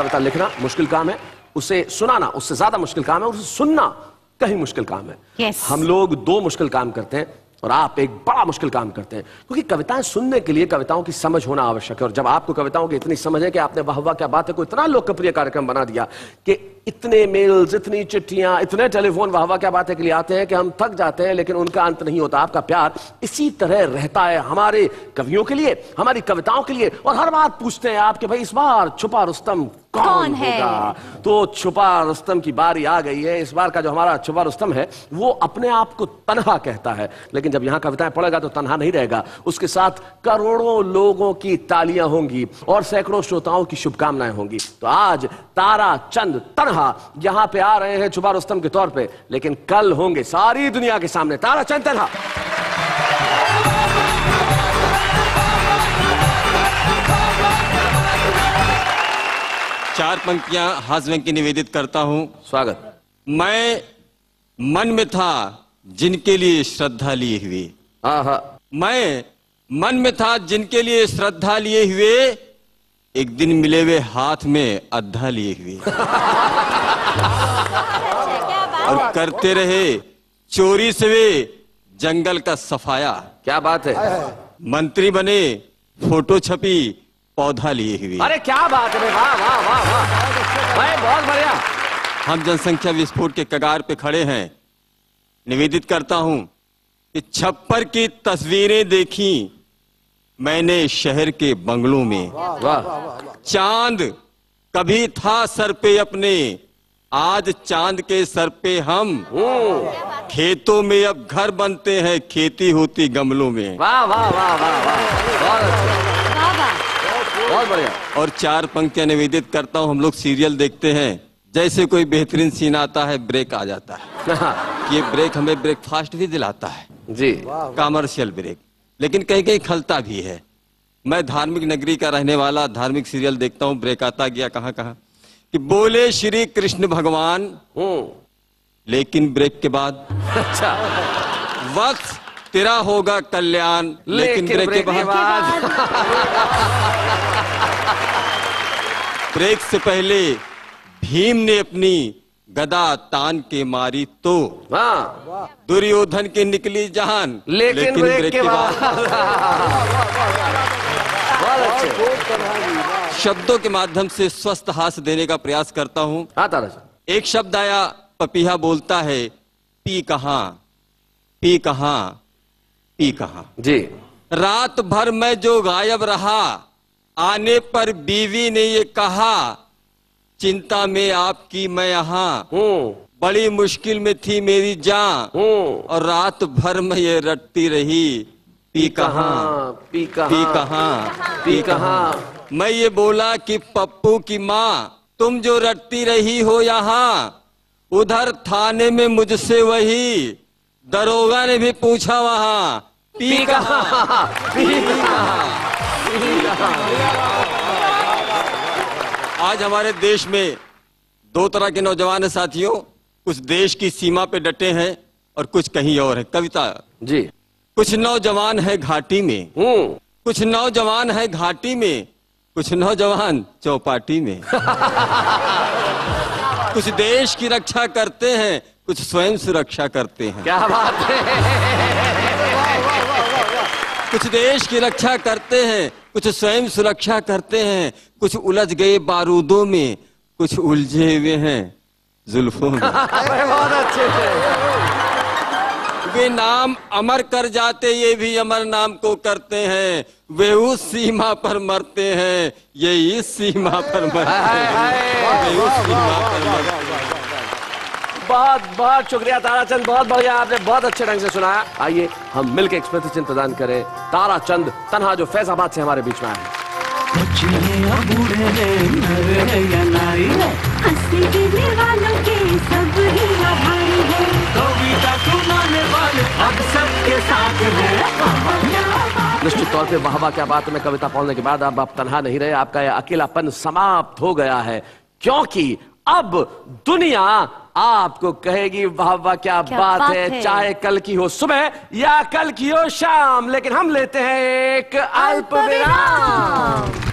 कविता लिखना मुश्किल काम है, उसे सुनाना उससे ज्यादा मुश्किल काम है, और उसे सुनना कहीं मुश्किल काम है। हम लोग दो मुश्किल काम करते हैं और आप एक बड़ा मुश्किल काम करते हैं, क्योंकि कविताएं सुनने के लिए कविताओं की समझ होना आवश्यक है। और जब आपको कविताओं की इतनी समझ है कि आपने वाह वाह क्या बात है को इतना लोकप्रिय कार्यक्रम बना दिया कि इतने मेल्स, इतनी चिट्ठियां, इतने टेलीफोन वाह वाह क्या बात है के लिए आते हैं कि हम थक जाते हैं, लेकिन उनका अंत नहीं होता। आपका प्यार इसी तरह रहता है हमारे कवियों के लिए, हमारी कविताओं के लिए, और हर बात पूछते हैं आप कि भाई इस बार छुपा रुस्तम कौन होगा। तो छुपा रुस्तम की बारी आ गई है। इस बार का जो हमारा छुपा रुस्तम है वो अपने आप को तन्हा कहता है, लेकिन जब यहां कविताएं पढ़ेगा तो तन्हा नहीं रहेगा, उसके साथ करोड़ों लोगों की तालियां होंगी और सैकड़ों श्रोताओं की शुभकामनाएं होंगी। तो आज तारा चंद तन्हा यहां पे आ रहे हैं छुपा रुस्तम के तौर पे, लेकिन कल होंगे सारी दुनिया के सामने तारा चंद तन्हा। चार पंक्तियां हाजमे की निवेदित करता हूं। स्वागत। मैं मन में था जिनके लिए श्रद्धा लिए हुए, मैं मन में था जिनके लिए श्रद्धा लिए हुए, एक दिन मिले वे हाथ में अद्धा लिए हुए और करते रहे चोरी से वे जंगल का सफाया। क्या बात है। मंत्री बने, फोटो छपी, पौधा लिए हुए। अरे क्या बात है, वाह वाह वाह वाह, भाई बहुत बढ़िया। हम जनसंख्या विस्फोट के कगार पे खड़े हैं। निवेदित करता हूं कि छप्पर की तस्वीरें देखी मैंने शहर के बंगलों में। चांद कभी था सर पे अपने, आज चांद के सर पे हम। खेतों में अब घर बनते हैं, खेती होती गमलों में। वाह वाह वाह वाह वाह, बहुत बढ़िया। और चार पंक्तियां निवेदित करता हूं। हम लोग सीरियल देखते हैं, जैसे कोई बेहतरीन सीन आता है ब्रेक आ जाता है। ये ब्रेक हमें ब्रेकफास्ट भी दिलाता है जी, कमर्शियल ब्रेक, लेकिन कहीं कहीं खलता भी है। मैं धार्मिक नगरी का रहने वाला, धार्मिक सीरियल देखता हूँ, ब्रेक आता गया कहाँ कहाँ कि बोले श्री कृष्ण भगवान, लेकिन ब्रेक के बाद अच्छा वक्त तेरा होगा कल्याण, लेकिन ब्रेक के बाद ब्रेक से पहले भीम ने अपनी गदा तान के मारी तो दुर्योधन की निकली जान, लेकिन ब्रेक के बाद। शब्दों के माध्यम से स्वस्थ हास्य देने का प्रयास करता हूं। एक शब्द आया, पपीहा बोलता है पी कहां, पी कहां, पी कहां जी। रात भर मैं जो गायब रहा, आने पर बीवी ने ये कहा, चिंता में आपकी मैं यहाँ, बड़ी मुश्किल में थी मेरी जान, और रात भर मैं ये रटती रही पी कहां, पी कहां, पी कहां, पी कहां। मैं ये बोला कि पप्पू की माँ, तुम जो रटती रही हो यहाँ, उधर थाने में मुझसे वही दरोगा ने भी पूछा वहां पी कहां, पी कहां, पी कहां। आज हमारे देश में दो तरह के नौजवान हैं साथियों, कुछ देश की सीमा पे डटे हैं और कुछ कहीं और है। कविता जी। कुछ नौजवान है घाटी में, कुछ नौजवान है घाटी में, कुछ नौजवान चौपाटी में कुछ देश की रक्षा करते हैं, कुछ स्वयं सुरक्षा करते हैं। क्या बात है। कुछ देश की रक्षा करते हैं, कुछ स्वयं सुरक्षा करते हैं, कुछ उलझ गए बारूदों में, कुछ उलझे हुए हैं जुल्फों में। बहुत अच्छे से। वे नाम अमर कर जाते, ये भी अमर नाम को करते हैं, वे उस सीमा पर मरते हैं, ये इस सीमा पर मरते हैं, वे उस सीमा पर मरते हैं। बहुत बहुत शुक्रिया ताराचंद, बहुत बढ़िया, आपने बहुत अच्छे ढंग से सुनाया। आइए हम मिलकर एक स्मृति चिन्ह प्रदान करें ताराचंद तन्हा, जो फैजाबाद से हमारे बीच में आए हैं। निश्चित तौर पे वाह वाह क्या बात में कविता पढ़ने के बाद अब आप तन्हा नहीं रहे, आपका यह अकेलापन समाप्त हो गया है, क्योंकि अब दुनिया आपको कहेगी वाह वाह क्या बात है, चाहे कल की हो सुबह या कल की हो शाम। लेकिन हम लेते हैं एक अल्प विराम।